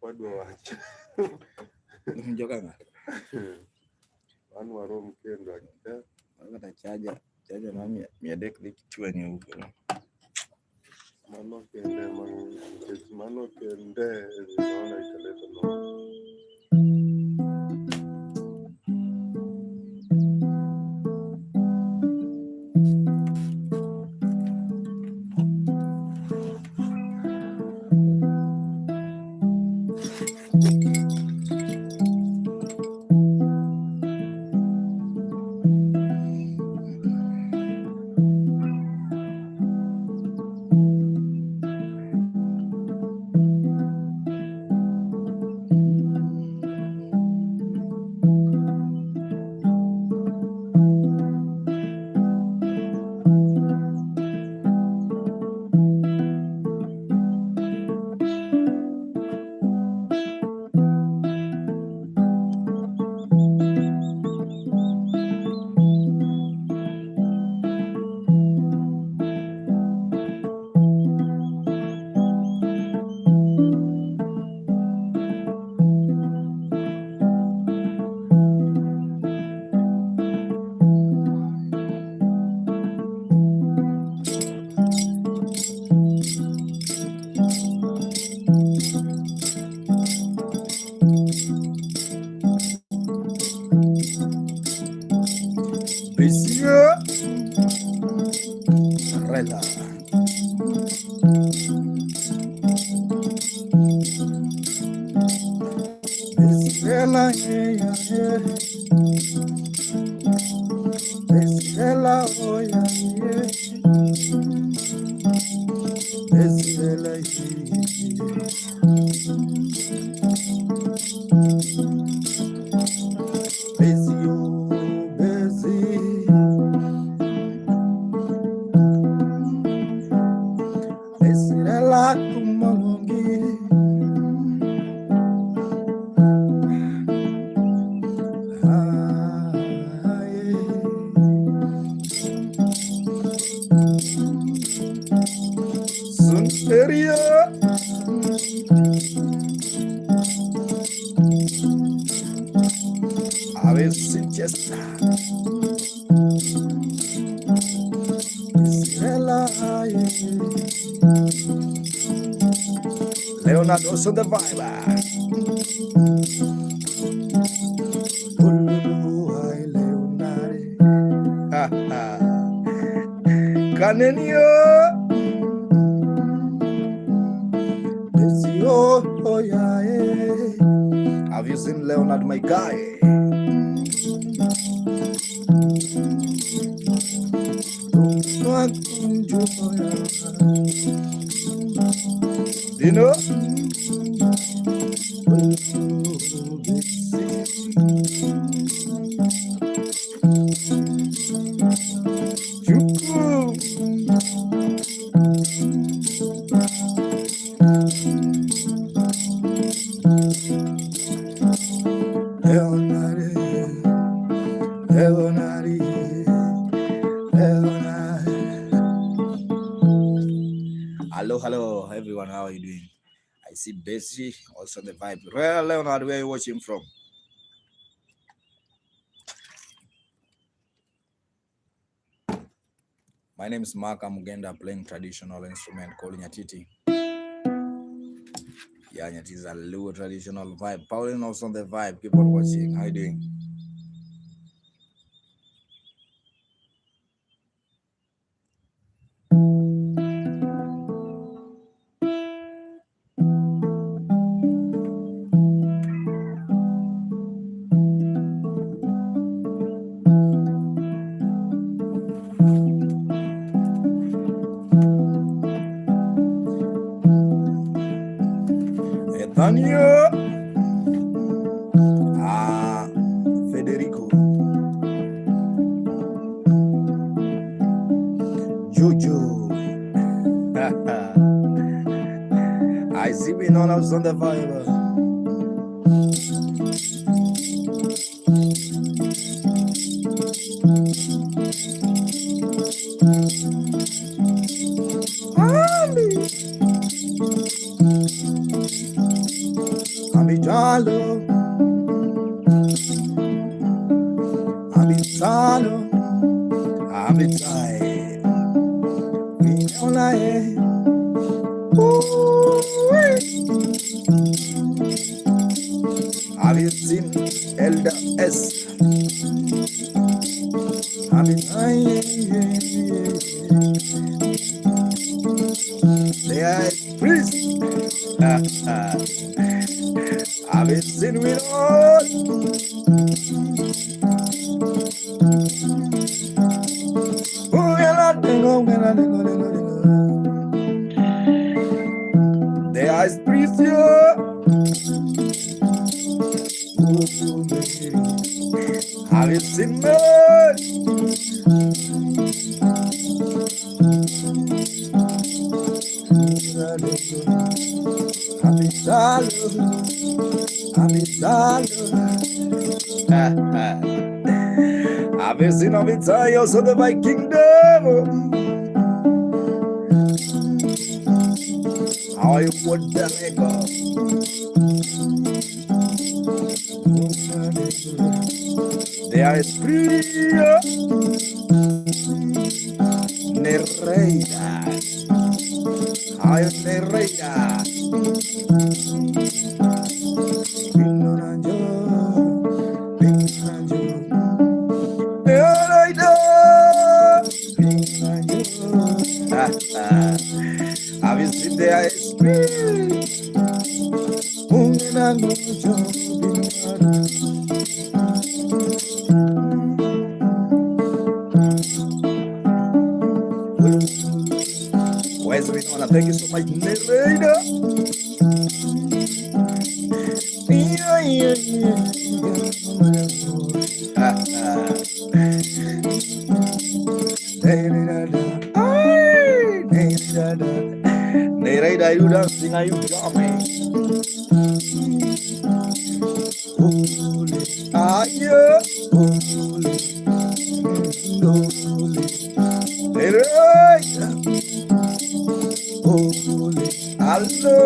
padwa wacha. Njokanga. Wanu waro mkendo akita. Wakata chaja nami ya dek likitua ni huko. Mano kende zinaona italeta no. Rela. Esela Esela oya Esela Esela kumalongi Sunteria a ver si ya está Leonardo's on the vibe. Canenio oh yeah, have you seen Leonard, my guy? You know? Hello, everyone. How are you doing? I see Bessie also the vibe. Well, Leonard, where are you watching from? My name is Mark Amugenda, playing traditional instrument called nyatiti. Yeah, nyatiti is a low traditional vibe. Pauline also on the vibe. Keep on watching. How are you doing? Daniel Federico Jojo I see we know us on the vibe. Jalo, Abitalo, Abitai, Violae. Have you seen Elder S? Abitai, they are priests. Have you seen we all? They are priests. Have you seen me? Have you seen of its eye also the Viking devil? How you would the go? They are spirit Nereida. How you Nereida? Have you seen their spirit? Where's we gonna thank you so much, Nereida? Nereida, you dancing, are you drumming? Yeah. Nereida. Hello.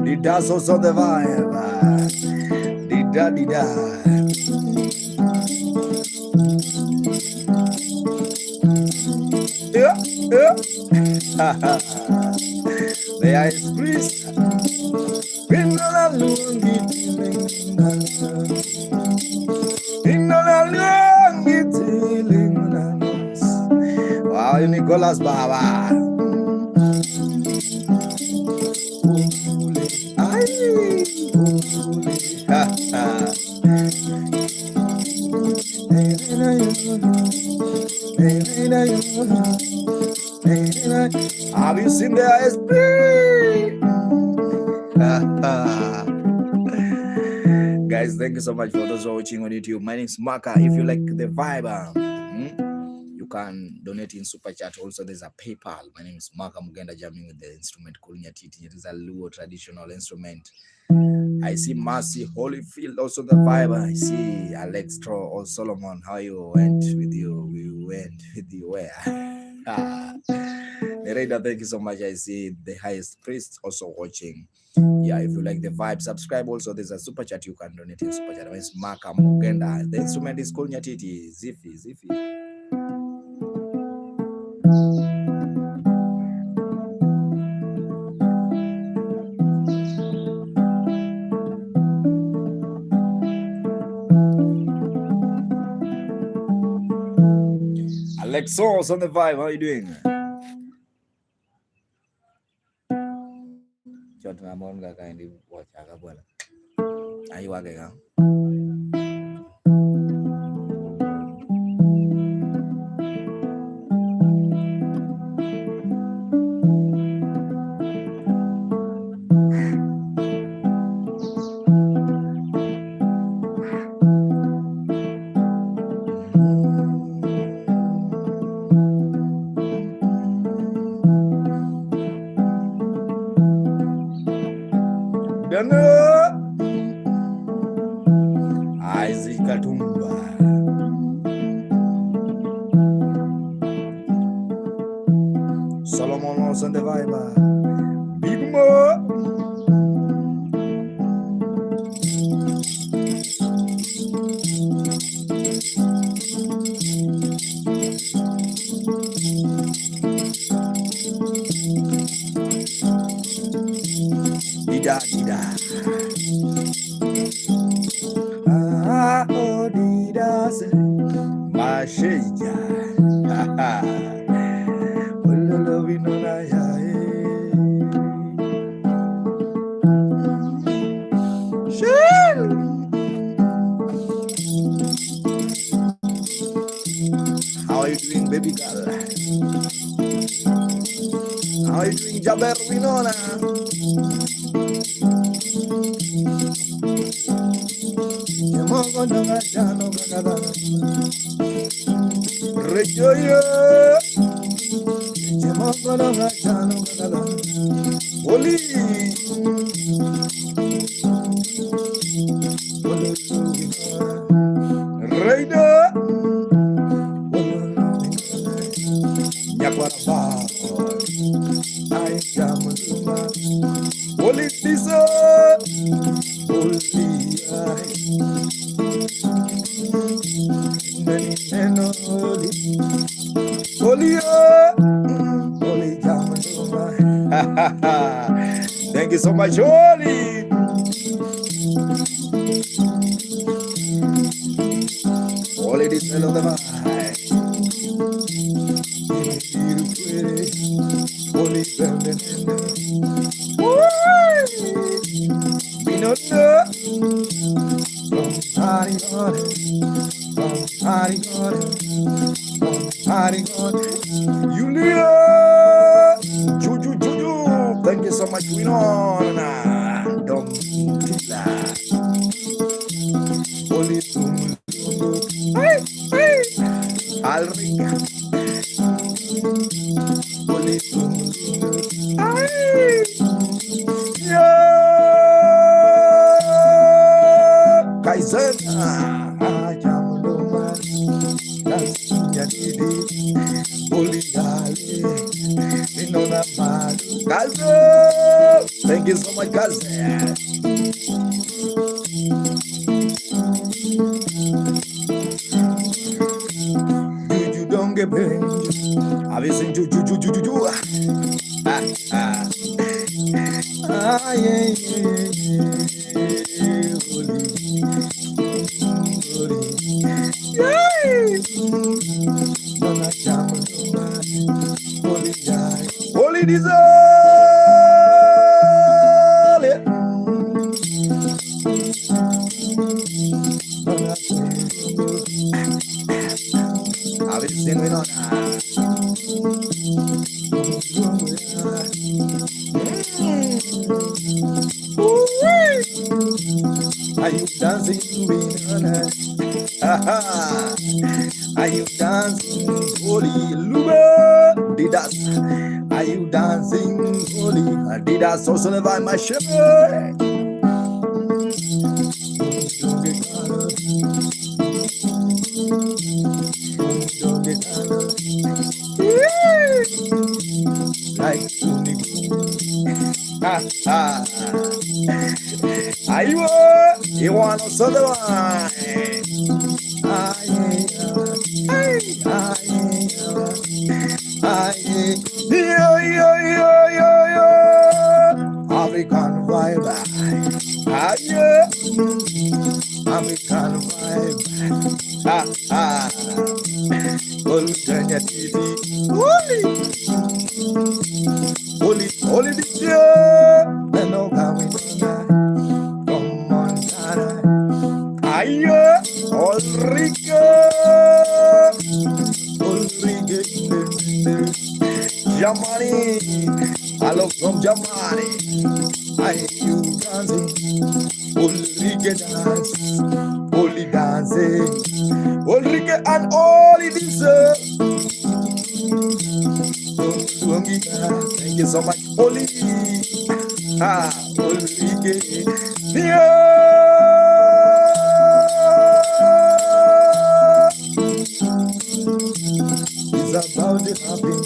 The dance also the vibe. The da. Yeah. They are priests. Wow, Nicolas Baba. Have you seen their spirit? Guys, thank you so much for those who are watching on YouTube. My name is Maka. If you like the vibe, you can donate in Super Chat. Also, there's a PayPal. My name is Maka Mugenda, jamming with the instrument called nyatiti. It is a Luo traditional instrument. I see Mercy Holyfield, also the vibe. I see Alex Tro or Solomon. How you went with you? We went with you where? Nereida, thank you so much. I see the highest priest also watching. Yeah, if you like the vibe, subscribe. Also, there's a super chat you can donate in super chat. It's Maka Mugenda. The instrument is called nyatiti. Ziffy. Alexos on the vibe. How are you doing? Are you okay? Isaac Katumba. Solomon on the vibe. Big Mo. dida dida. Ah oh dida se masheja. Ha ha. Ololo binona ya. How are you doing, baby girl? How are you doing, Jaber Winona? Rejoyo, Oli, Reida, Nyakwaraba, I am Oli Tisa, Oli Thank you so much, Oli. Oli this fellow the Oli Julia, Juju, thank you so much, Winona. Don't Oli Alrica. Oli Kaizena. Thank you so much, guys. You don't get paid. Have you seen you? Holy I've seen it on. Are you dancing with Are you dancing, holy Luba? Didas. Are you dancing, holy Didas? Also invite my shepherd. Like you want to sell the African vibe. African vibe. Nyatiti. Holy this year. And no coming from Montana. Ulrike. Germany. Hello from Germany. Are you dancing? Ulrike dance. Holy dancing. Ulrike and all it is. Thank you so much, Oli. Ulrike. It's about to happen.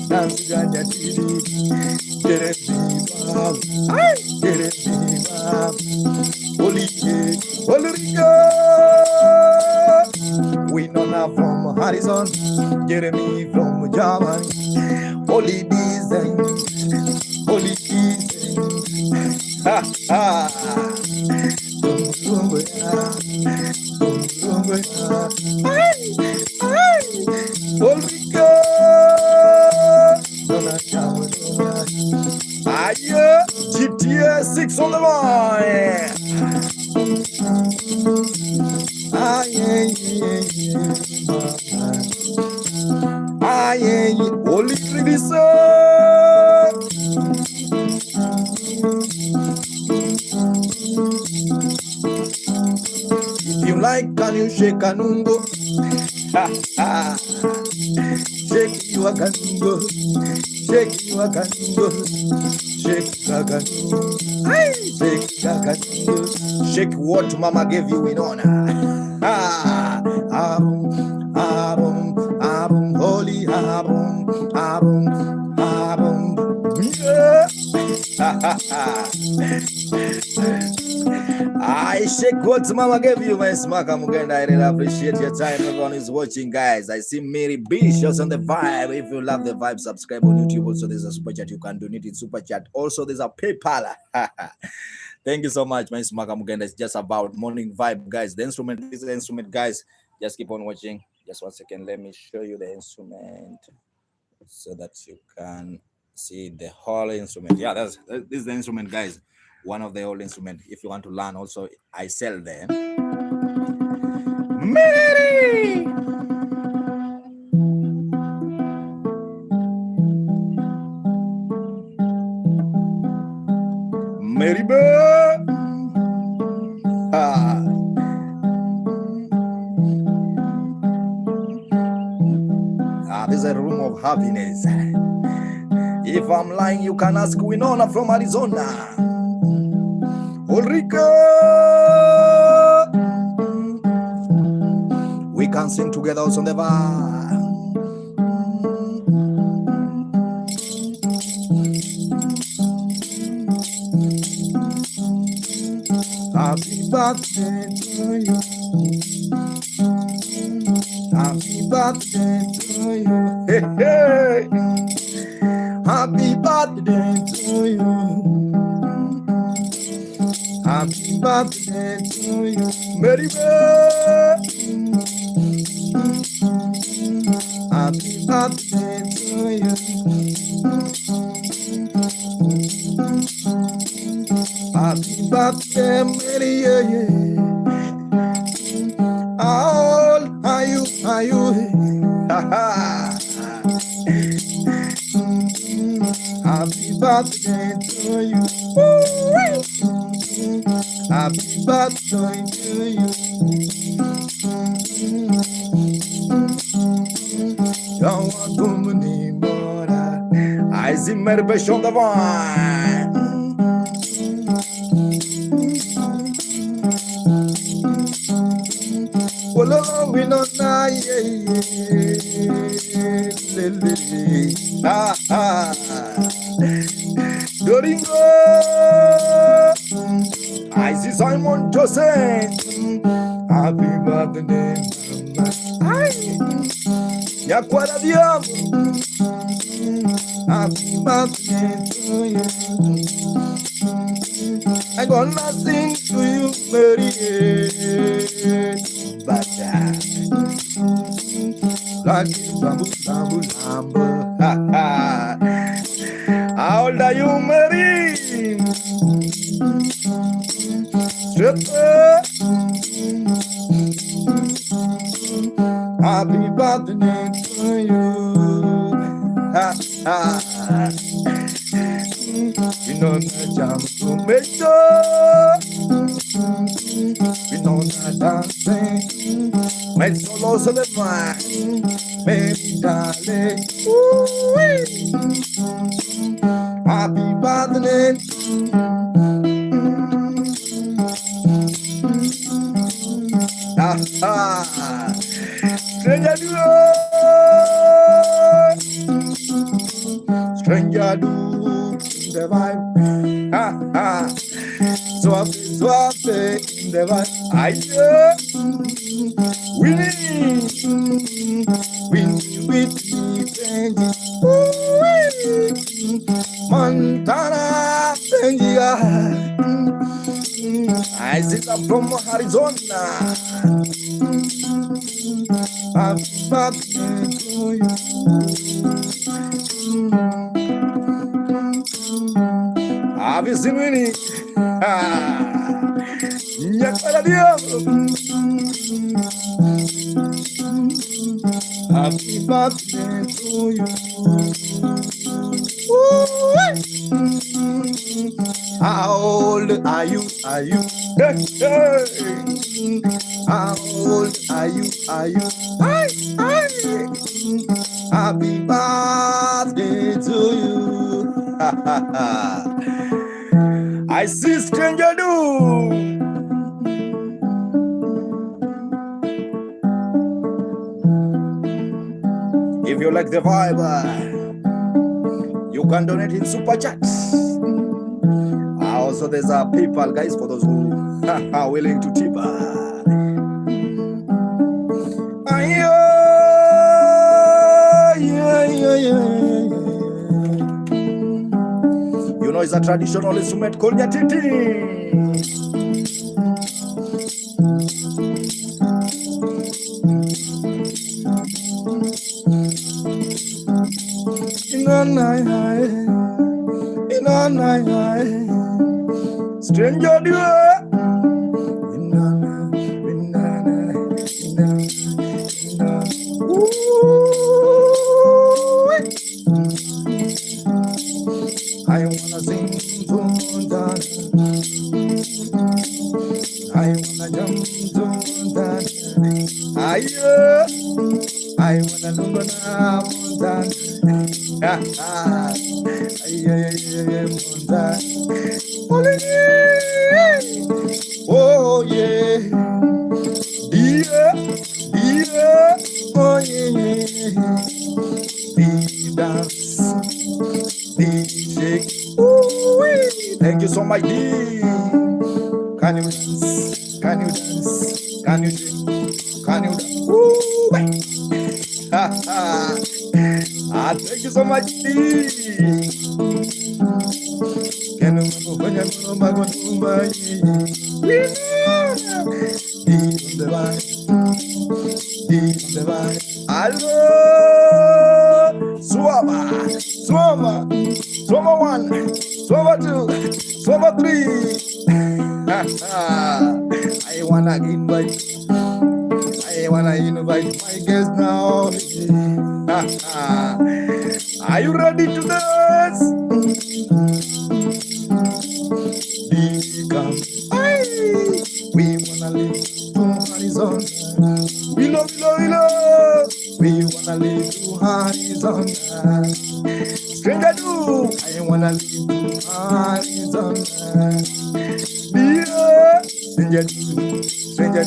Dance ganja tidi. Get it, Ulrike. We know now from Harrison. Jeremy from Germany. Holy design, Ha ha. GTA 6 on the line. Holy Trinity. If you like, can you shake a nungo? Ha ha. Shake you a kanungo. Shake you a kanungo. Shake a kanungo. Shake a kanungo. Shake what mama gave you in honor. Ah, holy yeah. I shake what mama gave you, my Smaka Mugenda. I really appreciate your time. Everyone is watching, guys. I see Mary B shows on the vibe. If you love the vibe, subscribe on YouTube. Also, there's a super chat. You can donate in super chat. Also, there's a PayPal. Thank you so much, my Smaka Mugenda. It's just about morning vibe, guys. The instrument is the instrument, guys. Just keep on watching. Just 1 second. Let me show you the instrument so that you can see the whole instrument. Yeah, this is the instrument, guys. One of the old instruments. If you want to learn, also I sell them. Mary, Mary Bird. This is a room of happiness. If I'm lying, you can ask Winona from Arizona. Ulrika, we can sing together also on the vibe. Happy birthday to you. Happy birthday to you. Hey, hey. Happy birthday to you. Happy birthday to you, Mary Bird. Happy birthday to you. Happy birthday, Mary. How old are you? Are you? Happy birthday to you. Happy birthday to you. Don't want to anymore. I see Mary Bush on the vine. Well, we know now, yeah. Doringo. I see Simon Joseph. Happy birthday, mama. Yakwara diabo. Happy birthday to you. I gonna sing to you, Mary. But like bamboo, bamboo, bamboo. How old are you, Mary? Happy birthday to you. We know that jam to make we know that dancing makes solo celebrate, baby darling. Happy birthday. Stranger do, stranger do the vibe. Swap, swap the vibe. Aye, winning, winning with me, Montana. I sit up from Arizona. Happy birthday to you. Have you seen me? Happy birthday to you. How old are you? Are you? Hey, hey. How old are you? Are you? Hi, hi. Happy birthday to you. I see stranger do. If you like the vibe, you can donate in super chat. Also, there's a PayPal, guys, for those who are willing to tip. You know, it's a traditional instrument called nyatiti. Stranger do I wanna sing to Montana. I wanna jump to Montana. I wanna look on Montana. Montana. Oh yeah, dear, dear, oh yeah, the dance, the shake. Ooh, thank you so much, D. Can you dance? Can you dance? Can you shake? Can you dance? Ooh, thank you so much, D. Can you Swama 1, Swama 2, Swama 3. I wanna invite my guests now. Are you ready to dance? We wanna live to Arizona. We love. We wanna live to Arizona. Stranger do. I wanna live to Arizona. Yeah. Stranger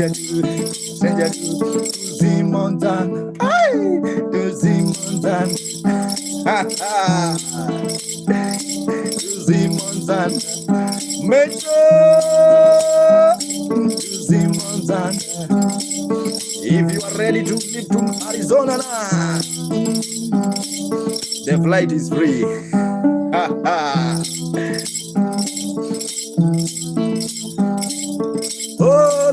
do. To see Montana. To see Montana. To see Montana. Metro to see Montana. If you are ready to live to Arizona now, the flight is free. Oh,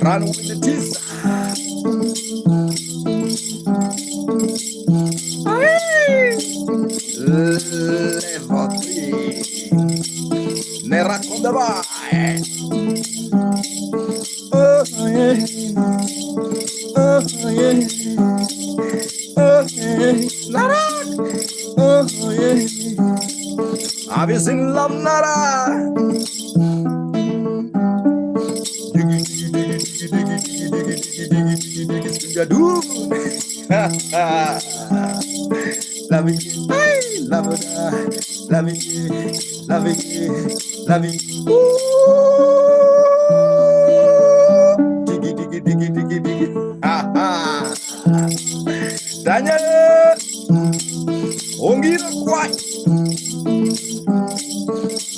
run with the teeth. Level 3. Ne racconta vai. Oh yeah. Oh yeah. Oh yeah. Nara. Oh yeah. Have you seen Love Nara? love it, love it, love it, love it, love it. Digi, digi, digi, digi, digi. Ha ha. Tanya, ongira kwat.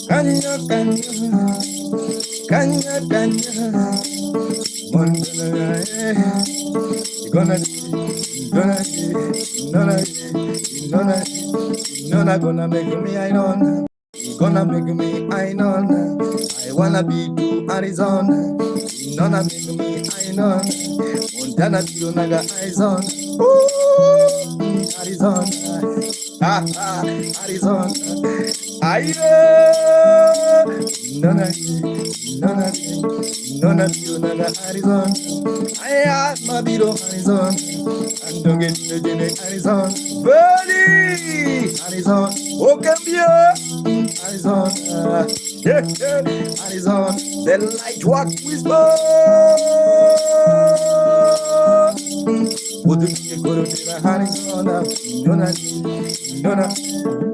Kanya, kanya, kanya, kanya. Gonna make me I know. Gonna make me I know. I wanna be to Arizona. Gonna make me I know. Montana Naga Arizona. Arizona. Arizona. Nona Naga Arizona. I am my beautiful Arizona. And don't get the Arizona. Buddy! Arizona. Oh, Cambia. Arizona. Arizona. The light walk whisper. Would you go to Arizona? Nona.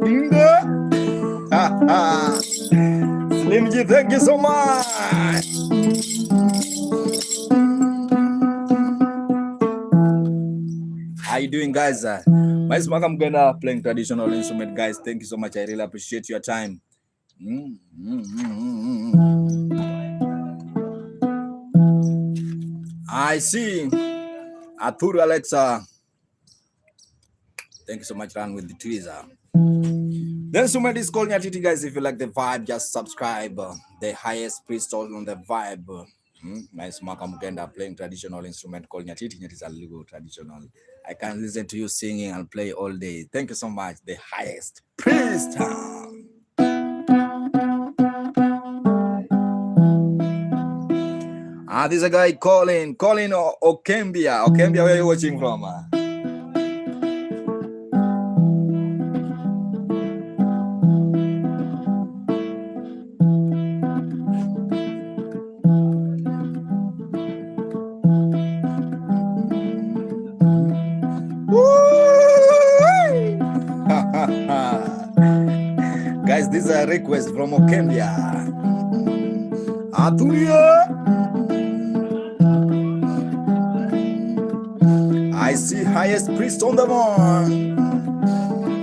Bingo. Slim G, thank you so much. How you doing, guys? My name is Mwaka Mugenda, playing traditional instrument, guys. Thank you so much. I really appreciate your time. I see Arthur Alexa. Thank you so much, Run with the tweezer. The instrument is called nyatiti, guys. If you like the vibe, just subscribe. The highest priest on the vibe. Nice Mwaka Mugenda, playing traditional instrument called nyatiti. It is a legal traditional. I can listen to you singing and play all day. Thank you so much. The highest priest. This is a guy calling Okembia. Okembia, where are you watching from? Guys, this is a request from Okembia. Aturia. I see highest priest on the moon.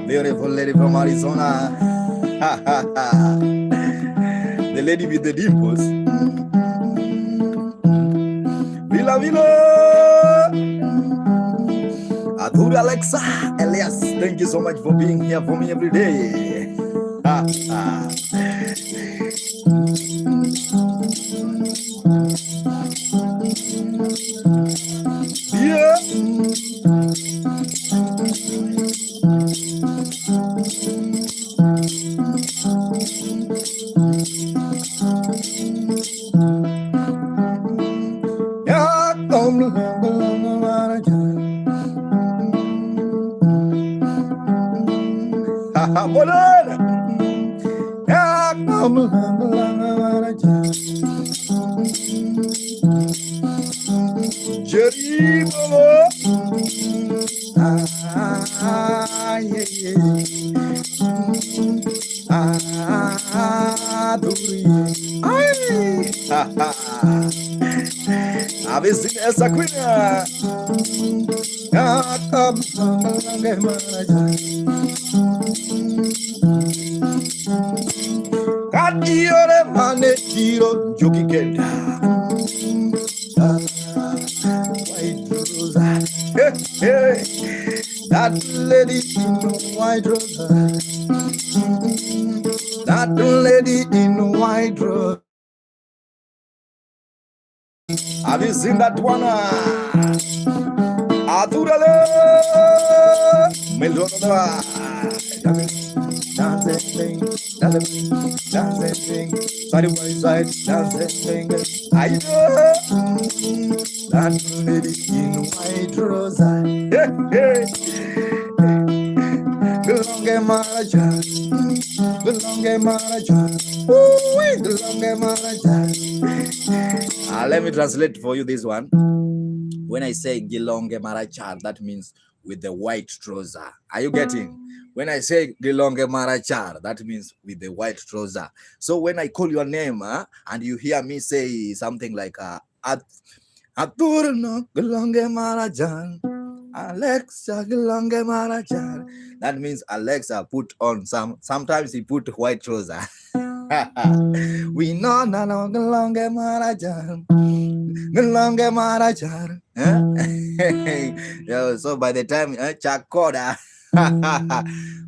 Beautiful lady from Arizona. The lady with the dimples. Villa Villa. Arthur Alexa Elias, thank you so much for being here for me every day. Yeah. Avicina essa quina. Kadiore mane tiro joki kenda. White rose. Hey. That lady in white rose. That lady in white rose. Have you seen that one? Aturale, Melodora, dancing, side by side, dancing. I know that lady in white rose. Belonge Maraja, belonge Maraja. Let me translate for you this one. When I say Gilonge Maracha, that means with the white trouser. Are you getting? When I say Gilonge Marachar, that means with the white trouser. So when I call your name and you hear me say something like Aturno Gilonge Marachar, Alexa Gilonge Marachar, that means Alexa put on sometimes he put white trouser. We know no Gilonge Marachar. Gilonge Marachar. So by the time Chakoda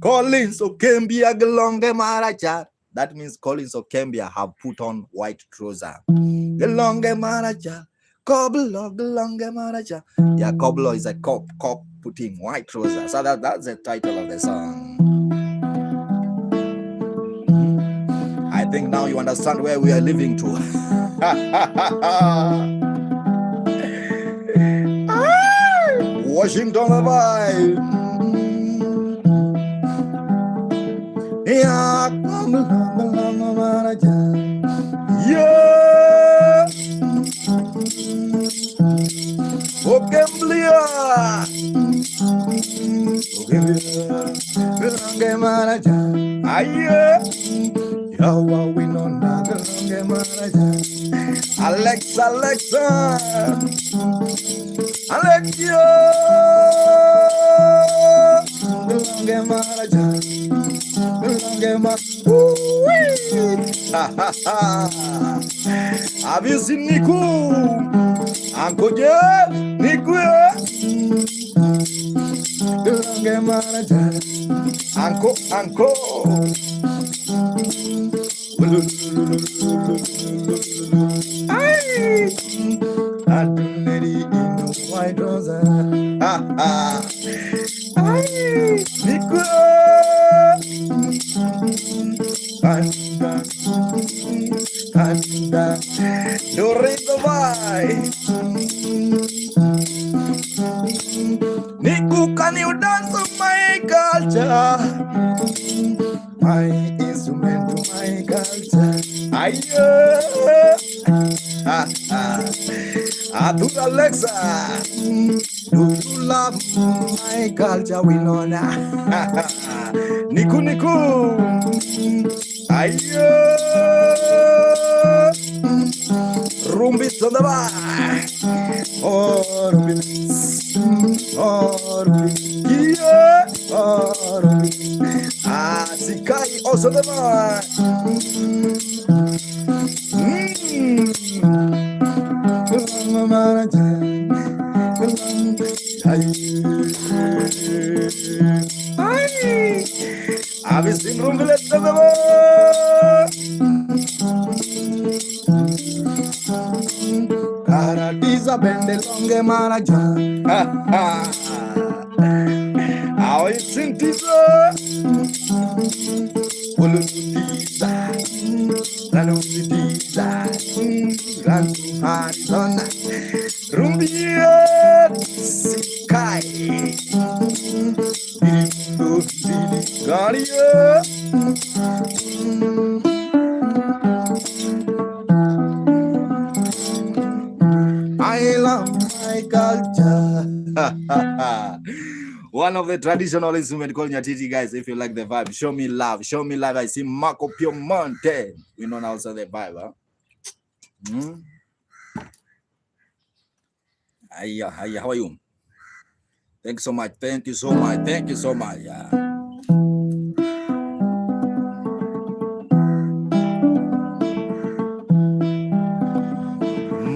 Collins Okembia Gelonge Maracha, that means Collins Okembia have put on white trouser. Gelonge Maracha, Koblo Gelonge Maracha. Yeah, Koblo is a cop putting white trouser. So that's the title of the song. I think now you understand where we are living to. Washington Levi. Yeah, Okemblia. Alexa, Alexio, have you seen Niku? Uncle Jeff, Niku, Uncle. White trouser. Niku. Niku, can you dance on my culture? My instrument to my culture. Adura Alexa, do you love my culture? We know now. Niku. Rumbis on the bar. Oh, rumbis. Oh, rumbis. Yeah. Oh, rumbis. Sikai also the bar. I've seen rumblets of the bar. Karatiza bende longe maraja. How it's in Tiza. Ulutiza. Lanutiza. Lantu Arizona. Rumbia. Sikai. Galia. I love my culture. One of the traditional instruments called nyatiti, guys. If you like the vibe, show me love. Show me love. I see Marco Piemonte. We know also the vibe, huh? Hiya, how are you? Thank you so much. Thank you so much. Thank you so much. Yeah.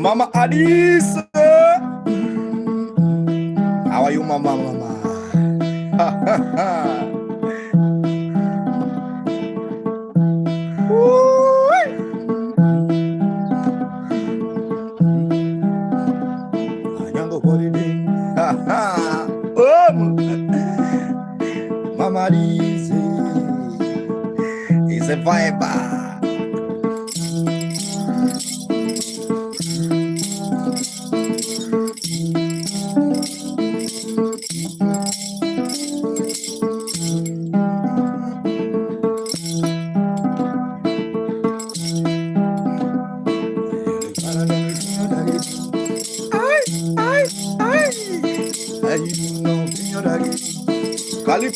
Mama Adis. How are you, Mama? Mama Adis is a vibe.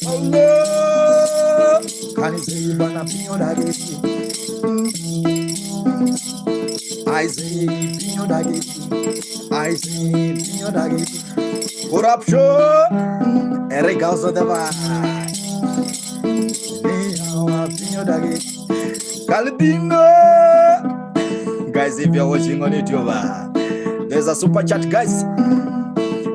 Allah, can you say bana pinyo dagi? I say pinyo dagi. I say pinyo dagi. Corruption, every cause of the vibe. Pinyo dagi. Kalidino. Guys, if you're watching on YouTube, there's a super chat, guys.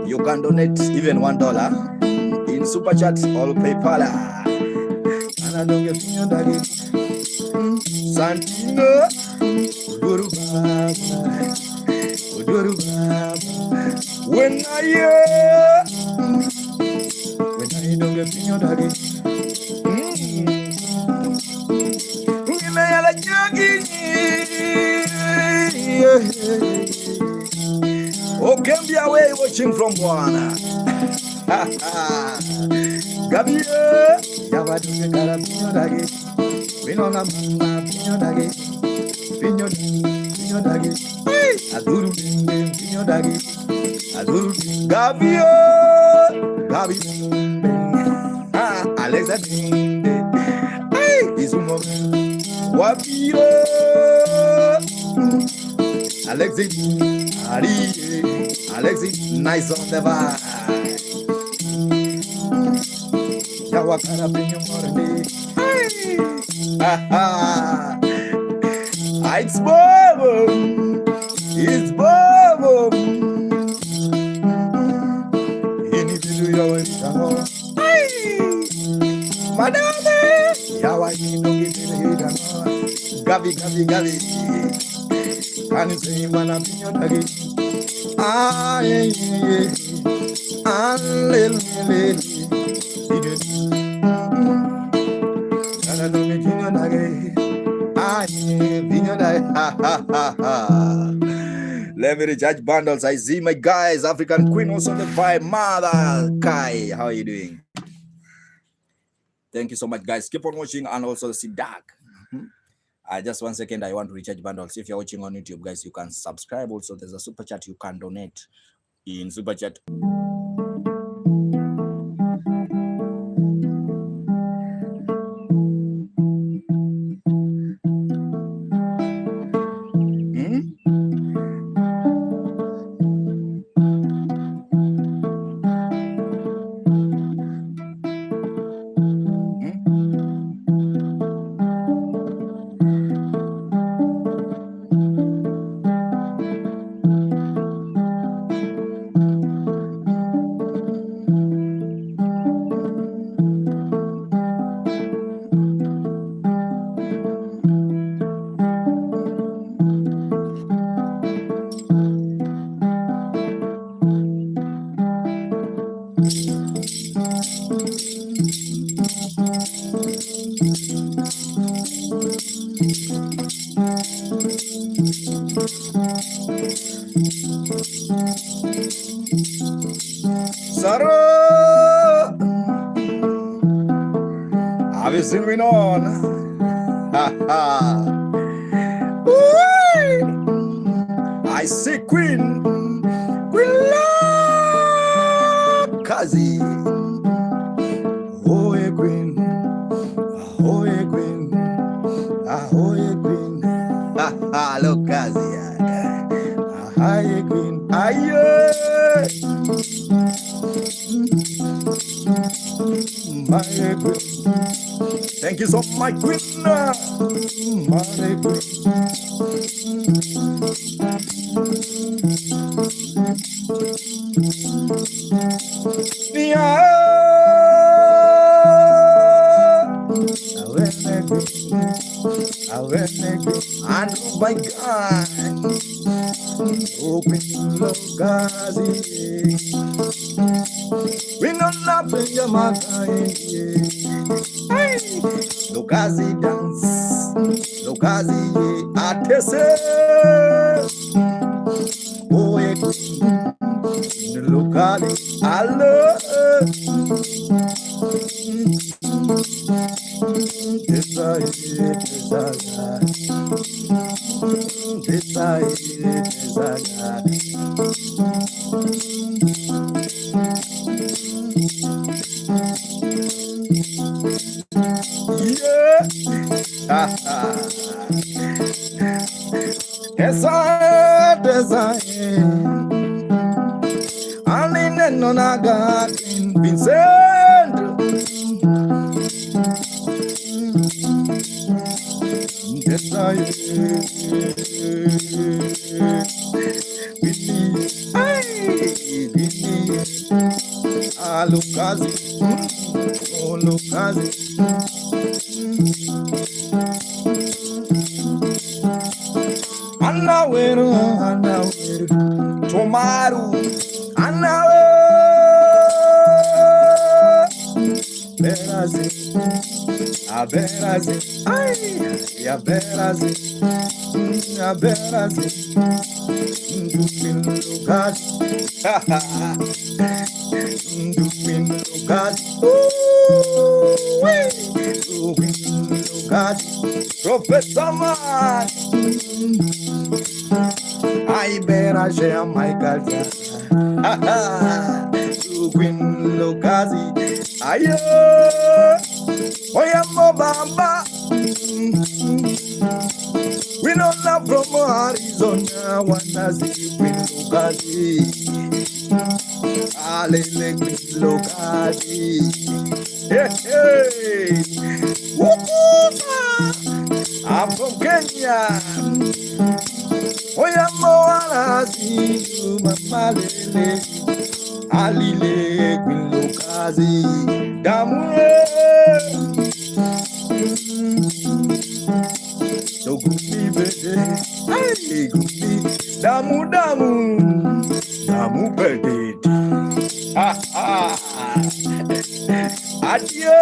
You can donate even $1 in super chat or PayPal. And I don't get pinyo dagi. Santino, Guru Baba, Guru Baba. When I don't get pinyo dagi. Oh, can be away watching from Ghana. Gabi, Yabadi, Carabino Dagi, Winona Pinyo Dagi, Pinyo Dagi, Aduru, Pinyo Dagi, Aduru, Gabio, Gabi, Alexa, Izumo, Wapio, Alexi, Alexi, nice on the vibe. Yawakara Pinyo Mordi. It's Bobo. It's Bobo. Madame. Yawaki no get Gabi. Can you say Mana Pinyo Dagi? Let me recharge bundles. I see my guys, African Queen also the vibe. Mother Kai, how are you doing? Thank you so much, guys. Keep on watching and also see Dark. Just 1 second, I want to recharge bundles. If you're watching on YouTube, guys, you can subscribe. Also, there's a super chat you can donate in super chat. Sarah, have you seen me on? I see Queen love Kazi. Oh, a Queen, oh, a Queen, oh, a Queen. Look, Kazi. Hi, Queen, hi. My Queen. Thank you so much, Queen. My Queen. And oh my God, open love, Gazi. We not laughing your mother. Lokazi dance, Lokazi atese. Oh, Lokazi, I love. Yeah. Design. Aline nonaga Vincent. Design. Alukazi. Olukazi. Anaweru, Tomaru, Berazi, Aberazi, Aberazi, Aberazi, Lukazi, Lukazi, Lukazi, Professor Man. I better share my culture. Queen Lukazi. Ayo, Oyamo Bamba. We don't love from Arizona. Wanna see Queen Lukazi. Alele Queen Lukazi. Hey, hey. I'm from Kenya. Oyamo Alazi, Mama Lele, Alile Queen Lukazi, Damue, so Gumi Bede, hey Gumi, Damu Bede, ha ha, adieu,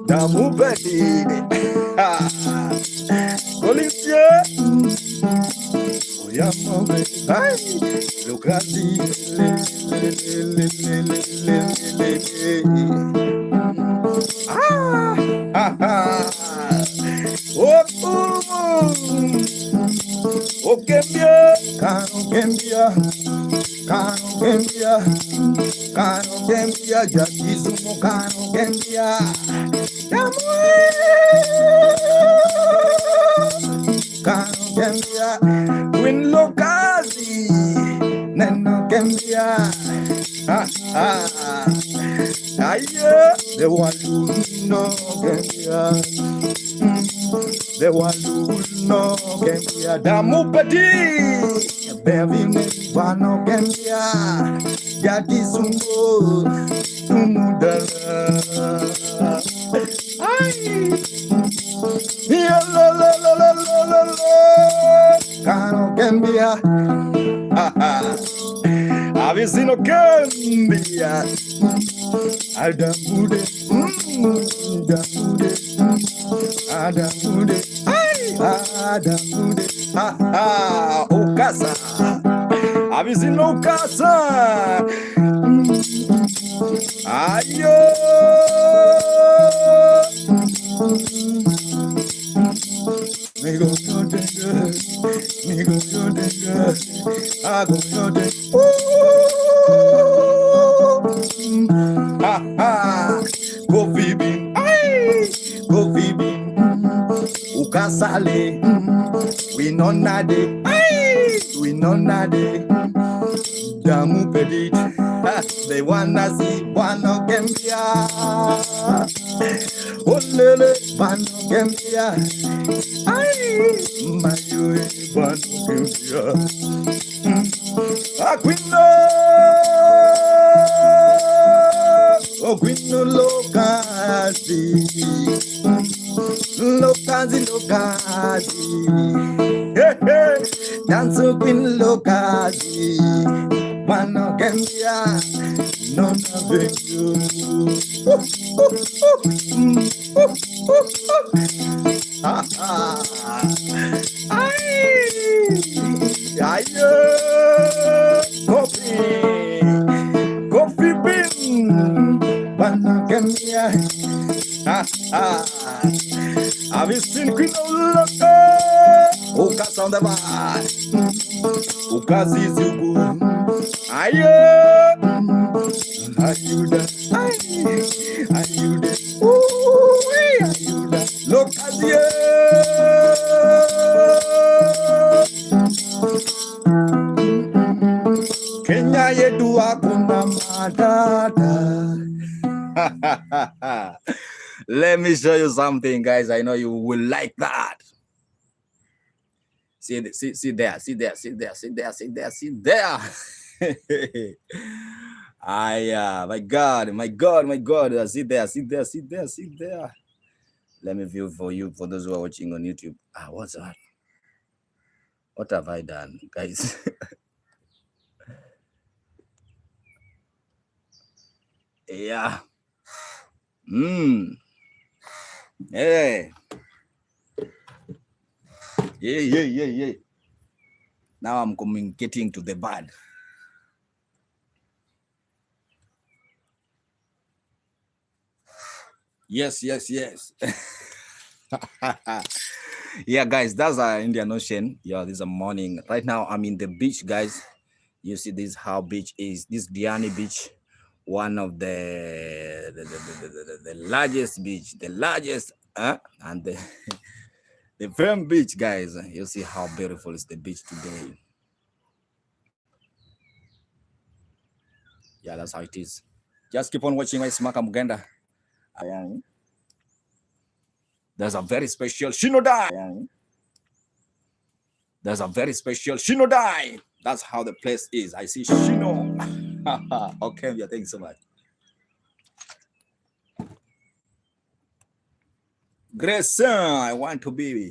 Damu Bede, ha. Policia, Oyamo, ay, Lukazi, oh, Gambia, Jatizumo, Gambia, Gambia, Queen Lukazi, Nano Gambia, the one who know Gambia, the one who know Gambia, Damupati, baby, Vano Gambia, Jatizumo, Tumudala. Cano Gambia, Avisino Gambia, Adamude, Adamude, Adamude, Okasa, Avisino Okasa, Ayo. Nigga, you're dangerous. Nigga, you're dangerous. I go, you're dangerous. Ha ha. Go Phoebe. Go Phoebe. Ukasale. We no nade. We no nade. Damu pedit. They wanna see Wano Gambia. Olele Wano Gambia. Mayo Wano Gambia. Aquino. Oh, Quino Lokazi. Lokazi. Hey, hey. Dance Queen Lokazi. Wano Gambia. Nona Venue. Coffee bean, Wano Gambia. Have you seen Queen Loka? Okasa on the bar. Okazi Zubu. Aye. Ayuda, ayuda, ayuda, lokazie. Kenya yetu hakuna matata. Let me show you something, guys. I know you will like that. See there. My God. See there. Let me view for you, for those who are watching on YouTube. What's that? What have I done, guys? Yeah. Hey. Yeah. Now I'm communicating to the bird. Yes. Yeah, guys, that's our Indian Ocean. Yeah, this is a morning. Right now, I'm in the beach, guys. You see this how beach is. This Diani beach, one of the largest beach, and the the firm beach, guys. You see how beautiful is the beach today. Yeah, that's how it is. Just keep on watching my Smaka Mugenda. There's a very special Shinodai. That's how the place is. I see Shino. Okay, yeah, thanks so much. Grayson, I want to be.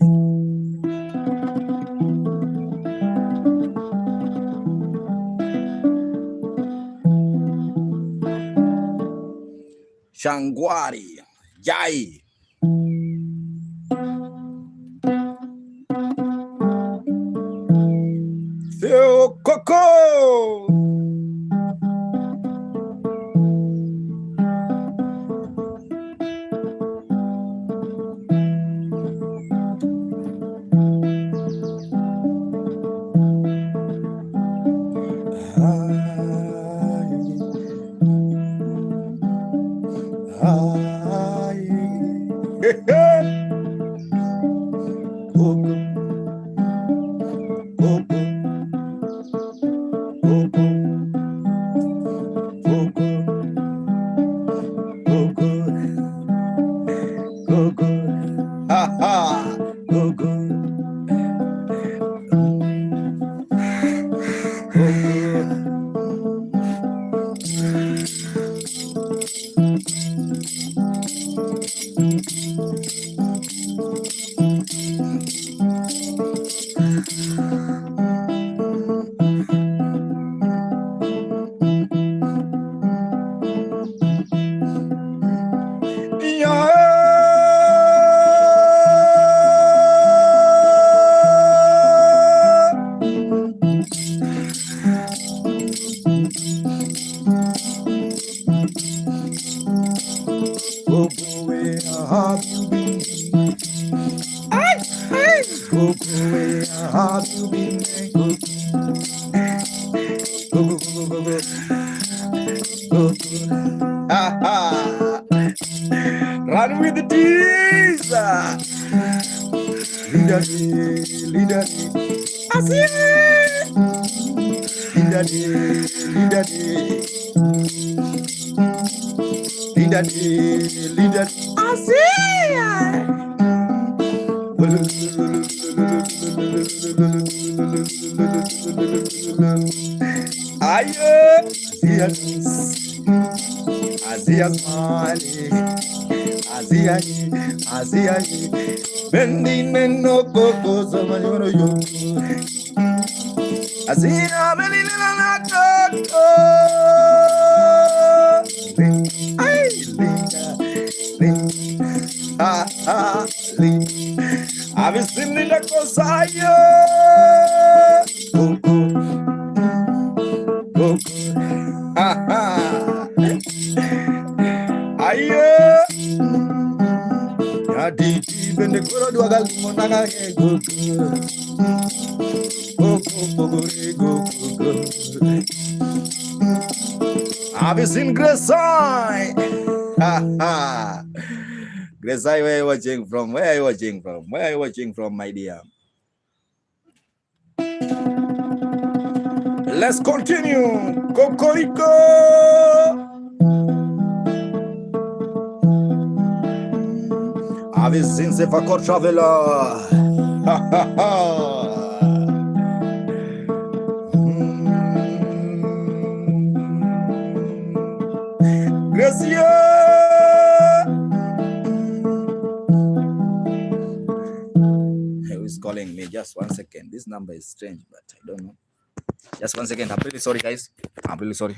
Shangwari, Jai. Theo Coco. Run with the tears. Leader. I see leader. I see. Azia smile, Azia, bending no coco, so many you. Azia, Melina, I've been singing the Kosaya. When the Koro Monaga Have you seen Grace? Grace, where are you watching from? Where are you watching from? Where are you watching from, my dear? Let's continue. Cocorico. Have you seen the Fakor Traveler? Gracia. Who is calling me? Just 1 second. This number is strange, but I don't know. Just 1 second. I'm really sorry, guys. I'm really sorry.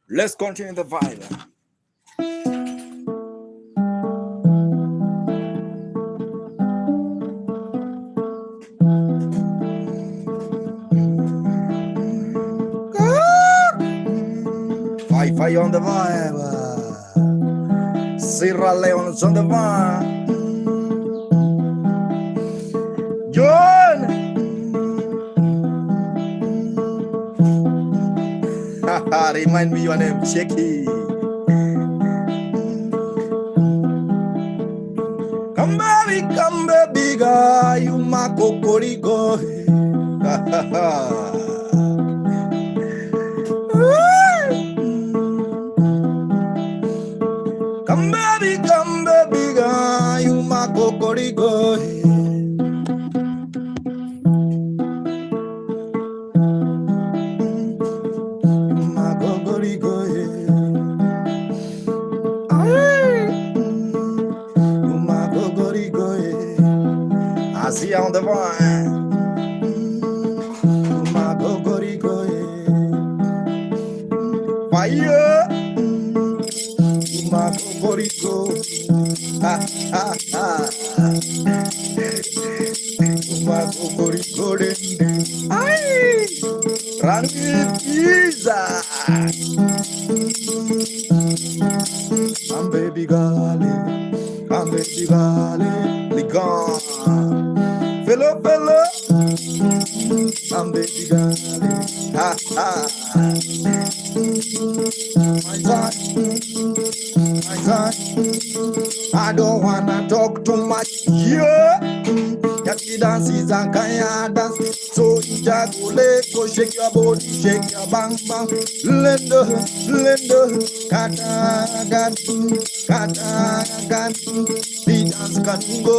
Let's continue the vibe. Fire on the vibe. Sierra Leone's on the vibe. John. Remind me your name, Checky. Come baby, guy, you my cocorico. Come baby, guy, you my cocorico. I see on the vine. My cocorico. Fire. My cocorico. Ha ha ha. My cocorico. Ay. Rangi pizza. I'm baby gale. I'm baby gale. Ligon. Fellow. I'm baby gale. Ha ha. My God, I don't wanna talk too much. Yeah, Yaki dance is a Kenya dance. So ijagule, go shake your body, shake your bang bang. Lendo, kata. The dance kanungo,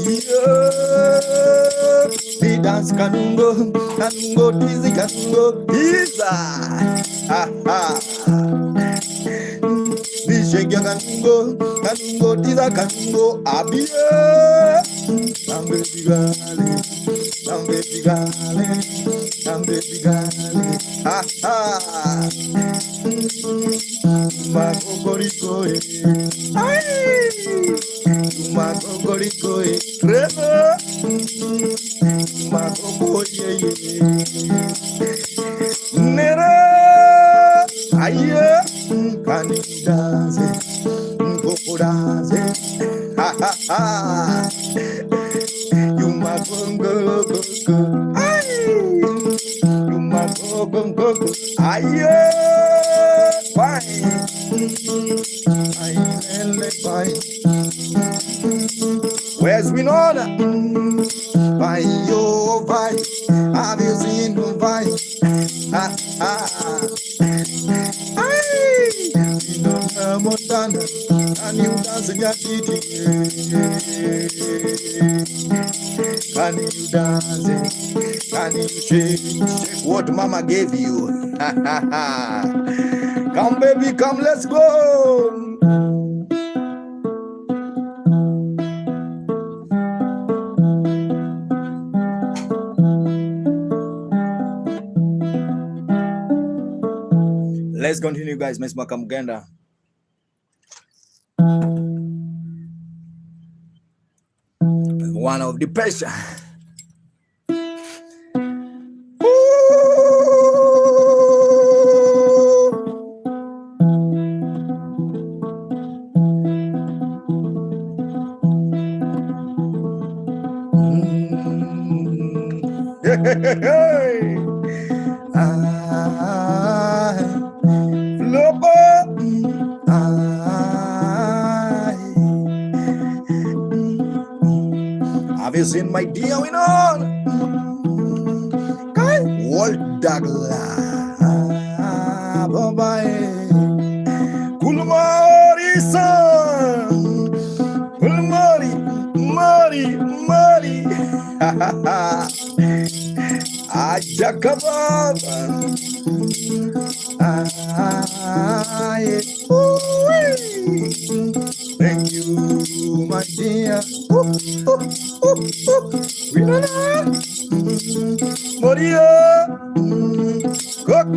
yeah. The dance kanungo, dizzy kanungo, pizza. Ha ha. The shake your kanungo, tiza kanungo, abie. Nambe bigale, ha ha. Magogorico, Magogorico, Trevor, Magogoye, Nera, Aye, Canidaze, Gopodaze, ha ha ha. You Magongo, you Magongo, Aye. Fine. Where's Winona? By your vibe. Have you seen the vibe? Ha ha. You know Montana. And you dance in your titty. Can you dance? Can you shake what mama gave you? Ha ha ha. Come baby, come, let's go. Let's continue, guys. Miss Makamugenda. One of the pressure. Have you seen my dear winner? Walt Douglas. Bye-bye. Kulmari san. Kulmari. Mari. Ajakabab. Thank you, my dear. Maria. Coca.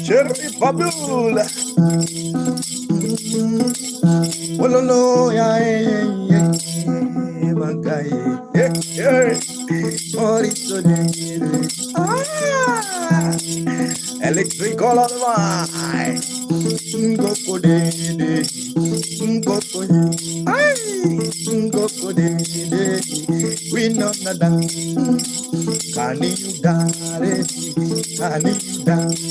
Cherry Fabula. Walolo ya magai. Morito de. Electric color line. Goko de. Goko de. We know nada. Can you dance? Can you dance?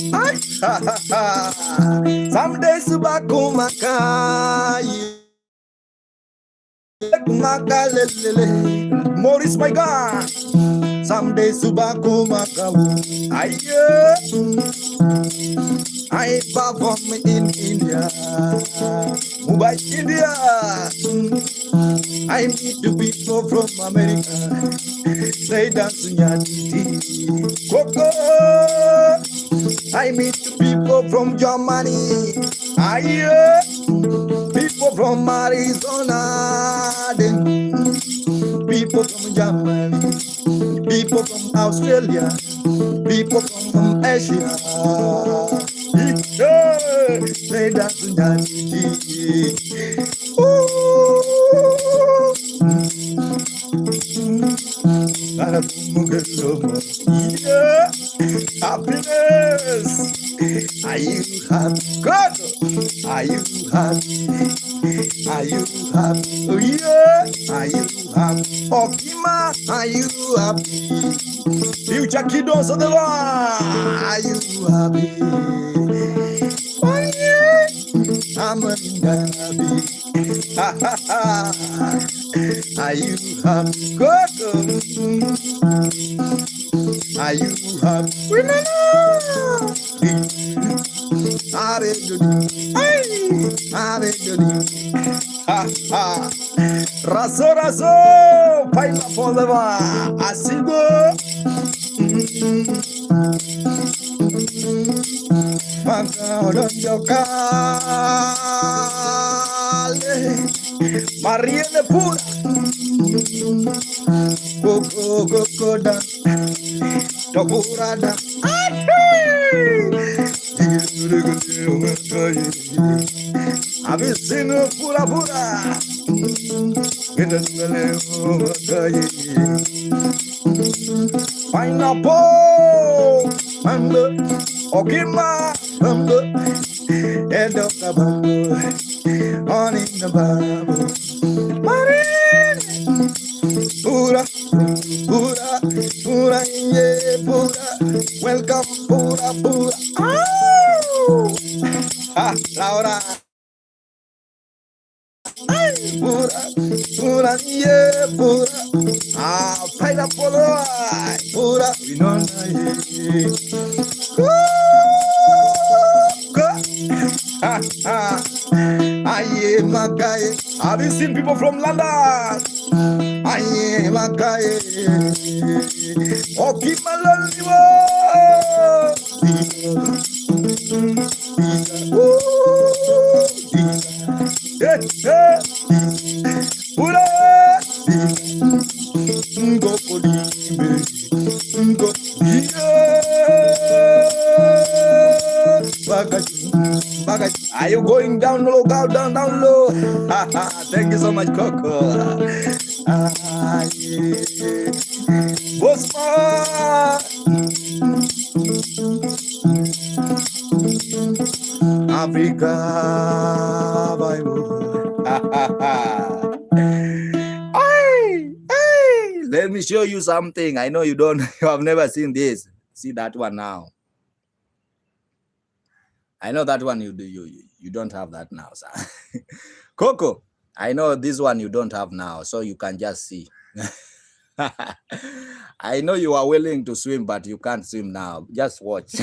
Someday subaku makai. Maurice, my God. Someday subaku makau. I perform in India. Mumbai, India. I meet the people from America. Say dance nyatiti. Coco. I meet the people from Germany. People from Arizona. People from Germany. People from Australia. People from Asia. Say dance nyatiti. Happiness. Are you happy? God. Are you happy? Are you happy? Oh yeah. Are you happy? Okima. Are you happy? Future kiddos of the world. Are you happy? Oh yeah. I'm happy. Are you happy? God. Are you happy? Raso, paila poleva, asigo. Maria de pura. Go down. Tokurada. Have you seen pura? Pineapple, mango, okima, mango, head of the bamboo, on in the bamboo, marine, pura, yeah, pura, welcome, pura, ah, Laura. Pura, yeah, pura. Pineapple, pura. We know Aye, my guy. Have you seen people from London? Aye, my guy. Oh, keep my Are you going down low? Go down low. Thank you so much, Coco. Africa Bible. Let me show you something. I know you have never seen this. See that one now. I know that one you don't have that now, sir. Coco, I know this one you don't have now, so you can just see. I know you are willing to swim, but you can't swim now. Just watch.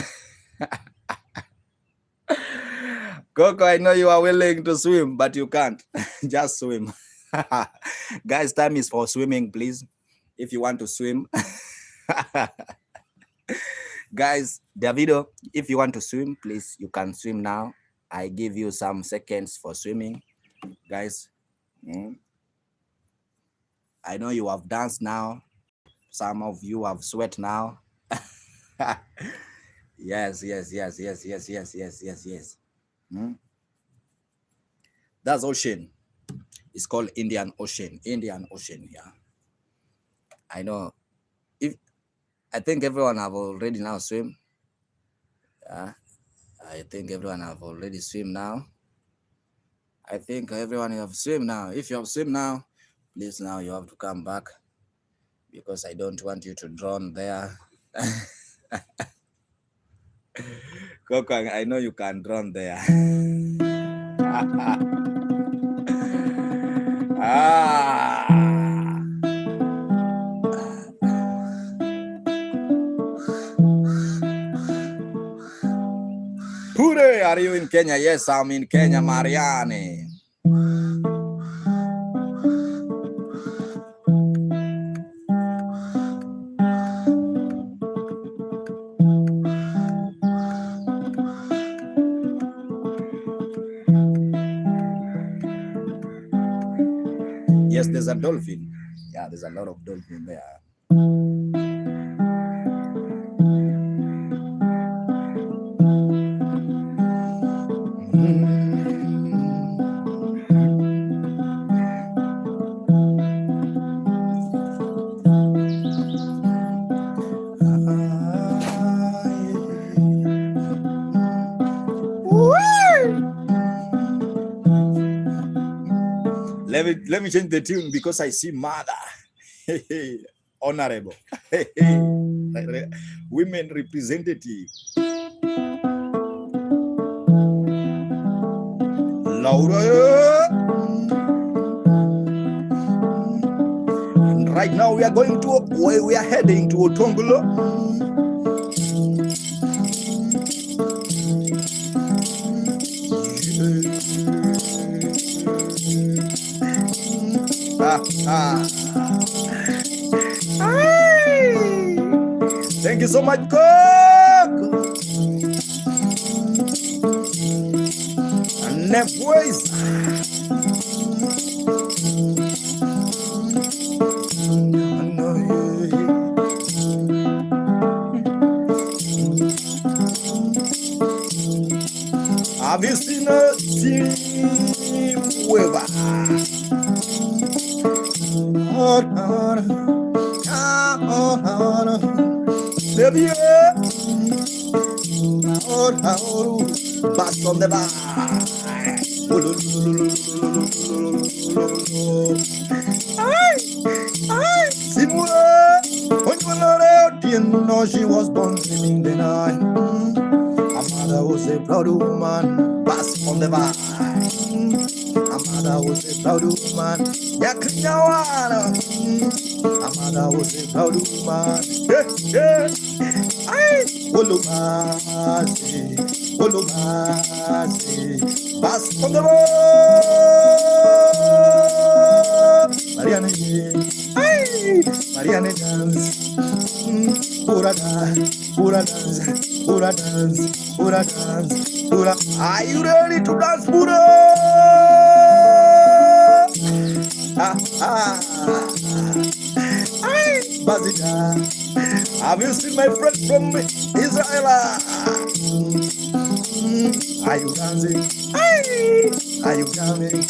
Coco, I know you are willing to swim, but you can't. Just swim. Guys, time is for swimming, please. If you want to swim. Guys, Davido, if you want to swim, please, you can swim now. I give you some seconds for swimming. Guys, I know you have danced now. Some of you have sweat now. Yes. That's ocean. It's called Indian Ocean. Indian Ocean, yeah. I know. I think everyone have already now swim. Yeah. I think everyone have already swim now. I think everyone have swim now. If you have swim now, please now you have to come back because I don't want you to drown there. Coco, I know you can drown there. Pure, are you in Kenya? Yes, I'm in Kenya, Mariani. Yes, there's a dolphin. Yeah, there's a lot of dolphin there. Let me change the tune because I see mother. Honorable. Women representative. Laura. And right now we are heading to Otongulo. Thank you so much, Cook. And next voice. Have you seen a team weaver? Bass on the bar. You know she was born in the night. Her mother was a proud woman. Bass on the bar. Her mother was a proud woman. Yakanyawana. Her mother was a proud woman. Yeah. Olumasi. Bass on the bar. Mariana dance. Pura dance. Are you ready to dance, Pura? Bazita. Have you seen my friend from Israel? Are you dancing? Are you dancing?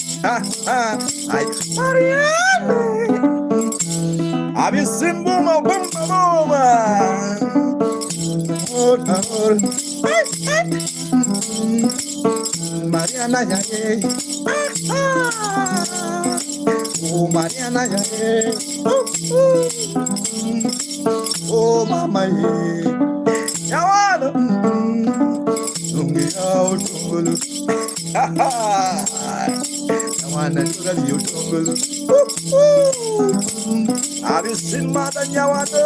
Mariana. Have you seen Booma? Mariana Yaye. Oh, Mariana Yaye. Oh, Mama Ye. Yawana. Tungulu. Yawana Tungulu. Have you seen Mother Yawana?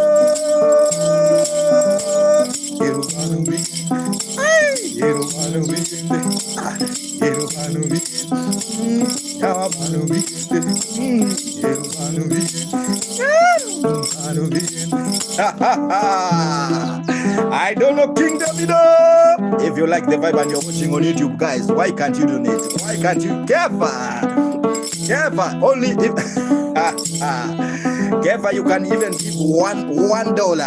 I don't know King David. If you like the vibe and you're watching on YouTube, guys, why can't you donate? Why can't you? Kefa, only if Kefa, you can even give $1.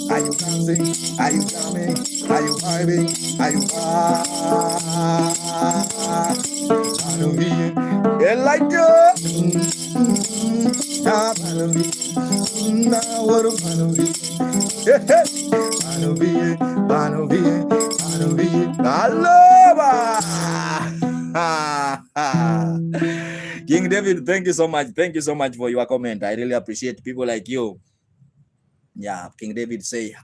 Are you dancing? Are you coming? Are you vibing? Are you Elijah? King David, thank you so much. Thank you so much for your comment. I really appreciate people like you. Yeah, King David say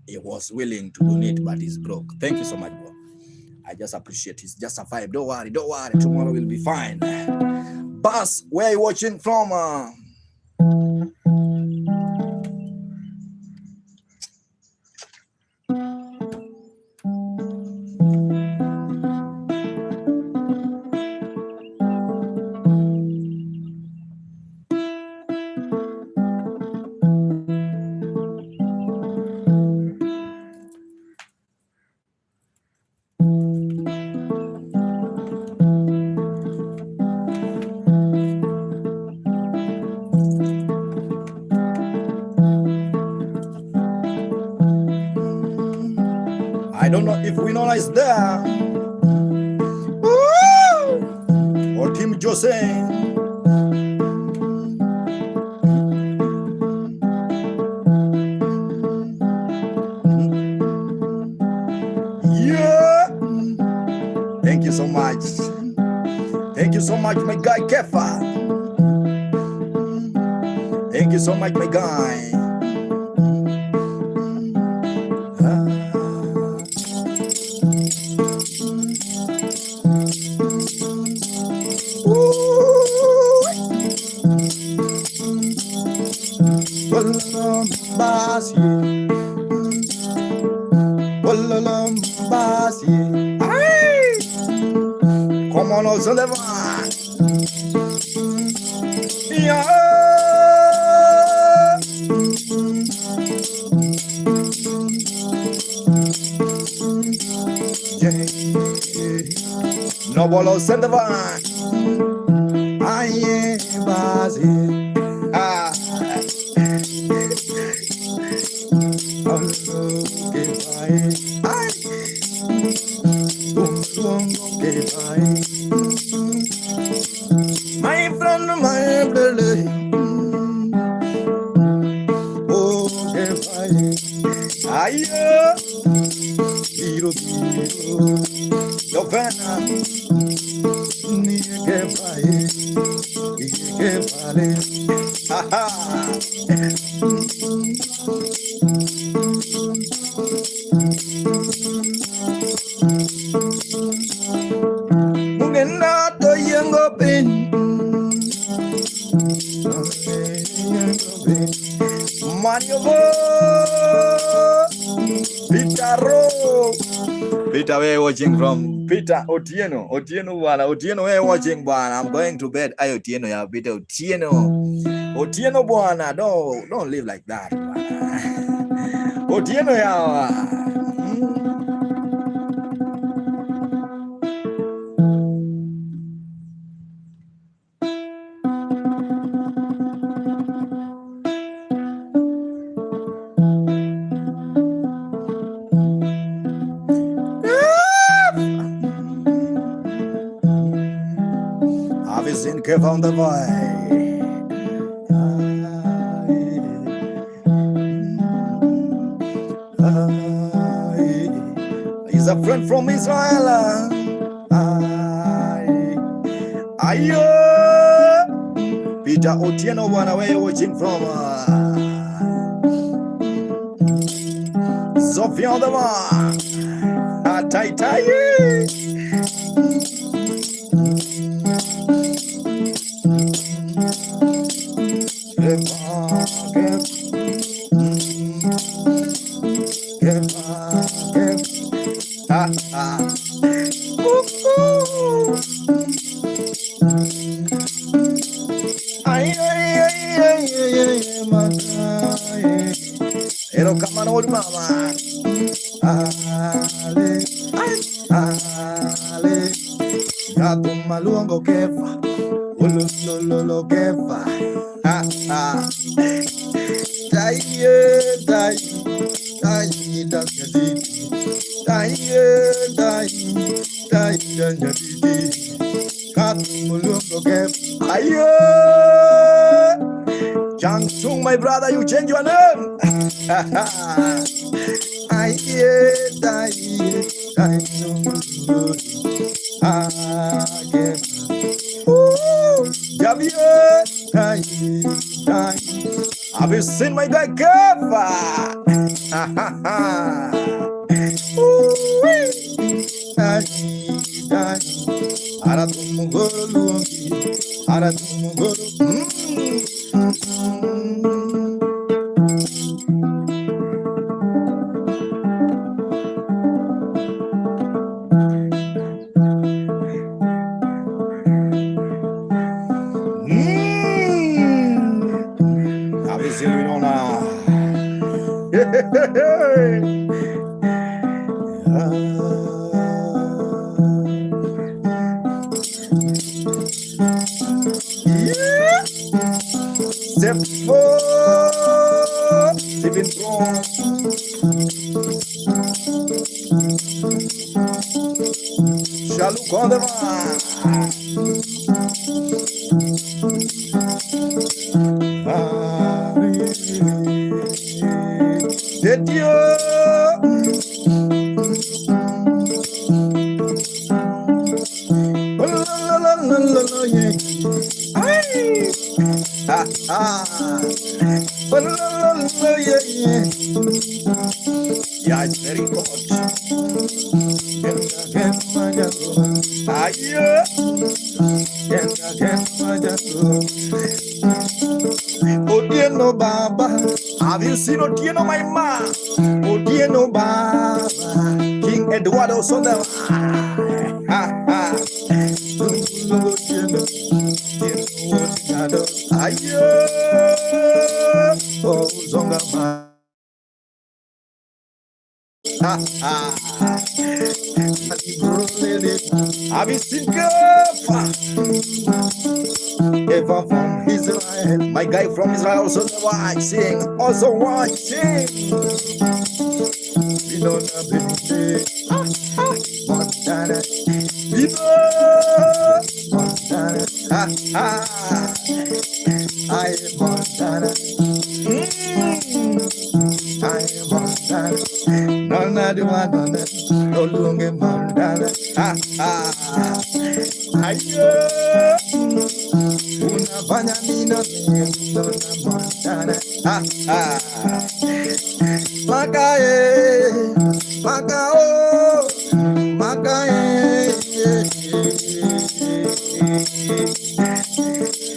he was willing to donate, but he's broke. Thank you so much, bro. I just appreciate it. It's just a vibe. Don't worry. Tomorrow will be fine. Boss, where are you watching from? I don't know if Winona is there. Woo! Or Tim Jose. Yeah. Thank you so much. Thank you so much, my guy Kefa. Thank you so much, my guy. Come on, also the one. Yeah. No bolo send the van. Aye, bazi. Ah. My friend, my brother. Oh, goodbye. Aye. Biro. Your van. Mugenda to yengo pen. Mario Peter, where you watching from? Peter Otieno bwana. Otieno, where you watching bwana? I'm going to bed. Ayo Otieno ya Peter Otieno bwana. Don't live like that bwana. Otieno ya. Have you seen Kev on the way? man from Israel. Ayo, Peter Otieno, one away watching from Sophia on the one. Tai Tai. Ero kamano old mama. Ale, ale, gato malungo kefa, ulululu kefa. Taye, taye, taye, nyatiti, taye, taye, taye, nyatiti, gato malungo kefa. Ayo, Changsung, my brother, you change your name. Have you seen my guy Kefa? Yeah, it's very good. Otieno Baba, have you seen Otieno my ma? Otieno Baba, King Eduardo Sonda. Oh, Zonga ma. Have you seen Kefa? Kefa from Israel. My guy from Israel also watching. Also watching. We don't have baby. Montana. Montana. I am Montana. I am Montana. Nona do I dona, no longer Montana. Ayo, una bañamina, Nona Montana. Macae, Macao, Macae.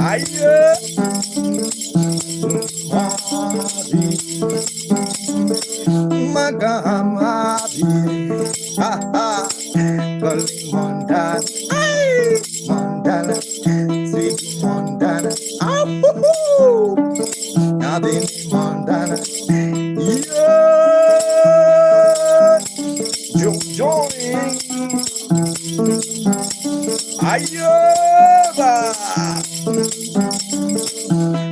Ayo, Magamabi, calling Montana, Montana, sweet Montana, nothing Montana, yeah, joining, Ayoba,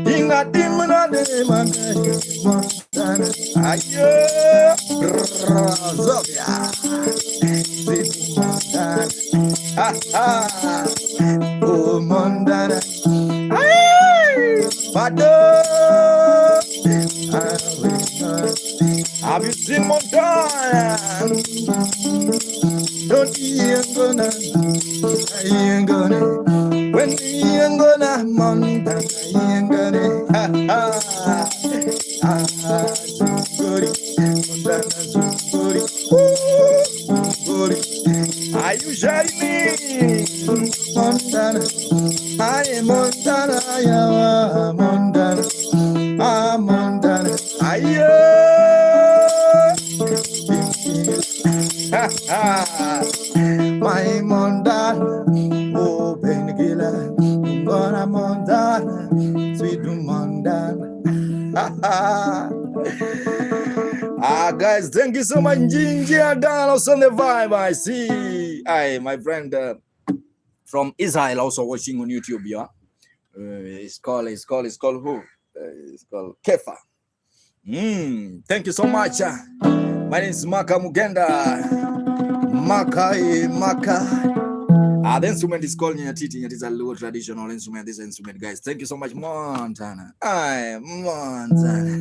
Inga Dimana de Montana, Ayo, Zobia, sweet Montana, oh Montana, Pado, have you seen Montana? when you gonna Montana, you gonna Zunguri, Montana Zunguri, Zunguri. Are you sharing me? Montana, I am Montana, I am Montana, I'm Montana, I my Montana, oh Benigila, Gonna Montana, sweet Montana. Guys, thank you so much. Ginger Dan also on the vibe. I see. My friend from Israel also watching on YouTube. Yeah, it's called who? It's called Kefa. Thank you so much. My name is Maka Mugenda. Maka. The instrument is called nyatiti. It is a low traditional instrument. This instrument, guys. Thank you so much, Montana. Montana.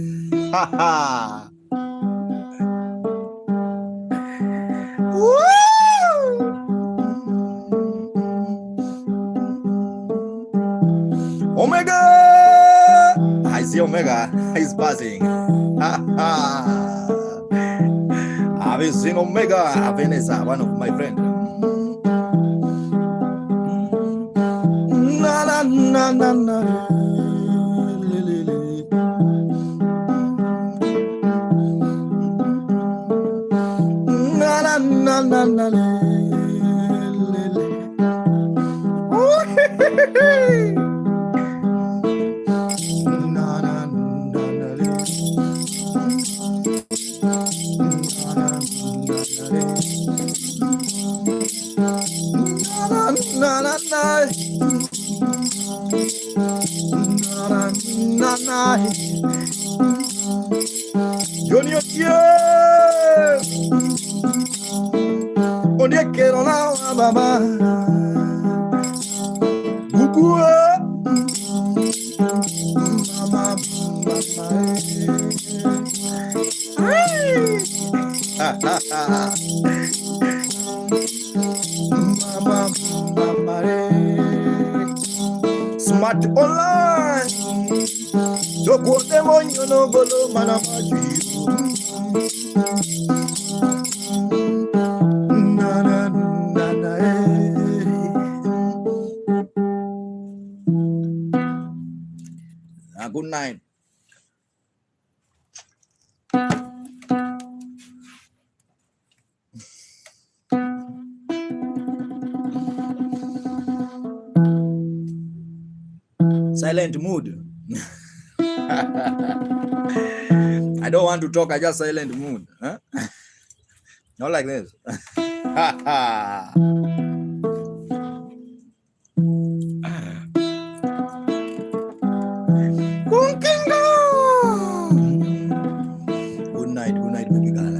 Omega! I see Omega. He's buzzing. Have you seen Omega? Vanessa, one of my friends. Na na na na na. Na na na na na. Junior, onde quero lá, babá. Bugua, mama, smart online. Joko demonyo no bolo manamaji. Good night. Silent mood. I don't want to talk. I just silent mood. Huh? Not like this. Good night, baby girl.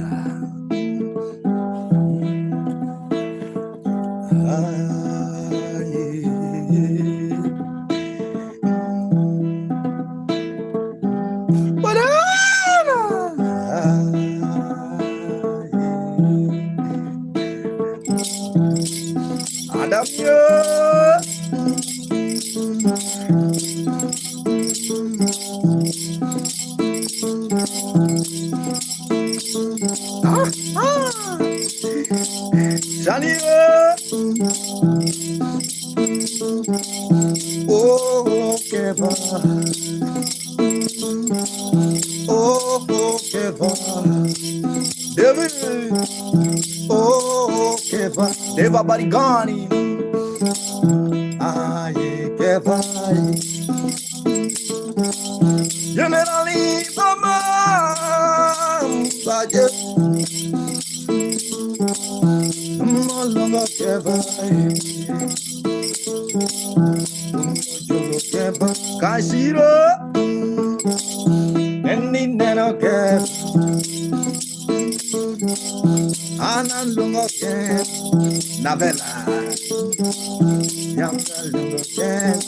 Oh, Keva. Oh, Keva. David. Oh, Keva. Deva Barigani. Aye, Keva. Generally, Mama. Budget. No longer Keva. Kashiro Neno Kev Anandungo Kev Navela Yamkalungo Kev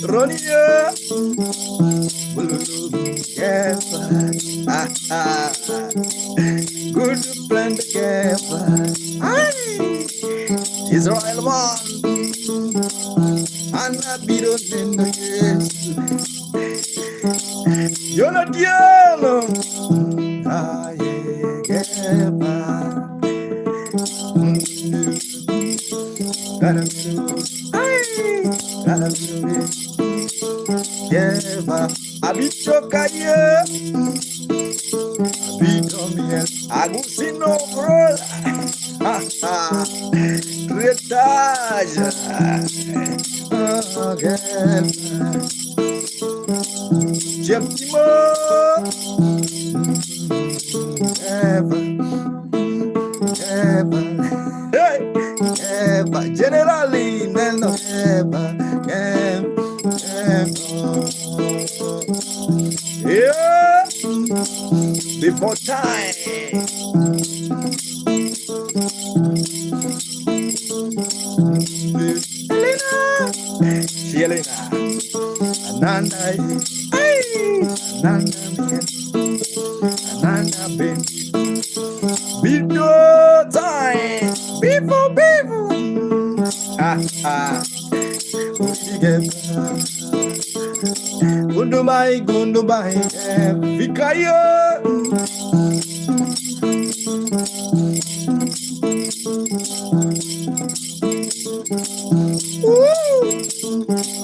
Ronia Bululu Kev Good friend Kev Israel man, anabiro neno Yesu, yonatielo, ayegeba, karamiru, karamiru, yeba, abitokaye, abitomie, agusino brother, ha ha, retaja, again, Jeptimo, Eva, Eva, hey, Eva, generally, Neno, Eva, yeah, before time. Elena, Ananda, hey, Ananda, Ananda, baby, before time, before, ha ha, Gundubai, Vikayo.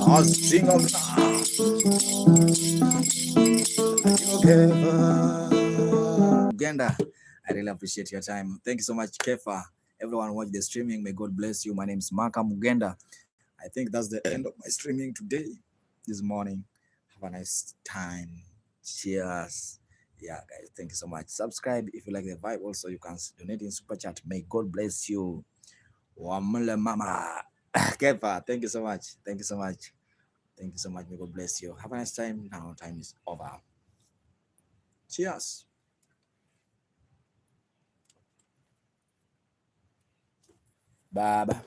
I'll sing of Uganda. I really appreciate your time. Thank you so much, Kefa. Everyone watch the streaming. May God bless you. My name is Maka Mugenda. I think that's the end of my streaming today, this morning. Have a nice time. Cheers. Yeah, guys, thank you so much. Subscribe if you like the vibe. Also, you can donate in super chat. May God bless you. Wamule mama. Kefa, thank you so much. Thank you so much. Thank you so much. May God bless you. Have a nice time. Now time is over. Cheers. Bye bye.